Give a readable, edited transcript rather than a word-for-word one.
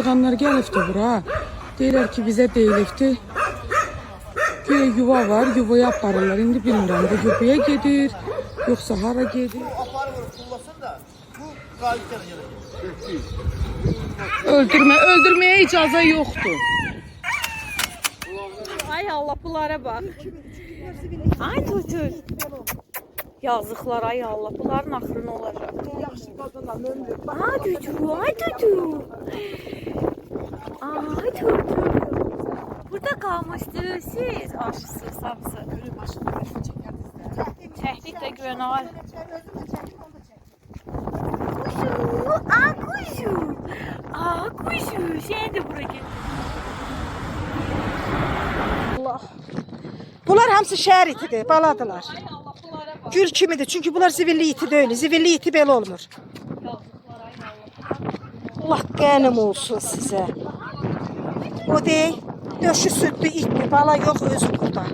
heyvanlar gəlibdi bura. Deyirlər ki, bizə deyilibdi. Güya yuva var, yuvaya aparırlar. İndi bilmirəm, bu yuvaya gedir, yoxsa hara gedir. Öldürmeye icazə yoxdur. Ay Allah, bunlara bak. Ay tutur. Yazıklar, ay Allah, bunların axırı nə olacaq? Ay tutur, ay tutur. Ay tutur. Burada qalmışdı siz. Aşısız, hamısı. Çəkdik də görən var. Kuşu, kuşu. Şey de bura getir. Allah. Bunlar hamısı şəhər itidir, baladılar. Gül kimidir, çünkü bunlar zivilli iti deyil. Zivilli iti belə olmur. Allah qənim olsun sizə. O deyil, döşü südlü itdir, bala yox öz burada.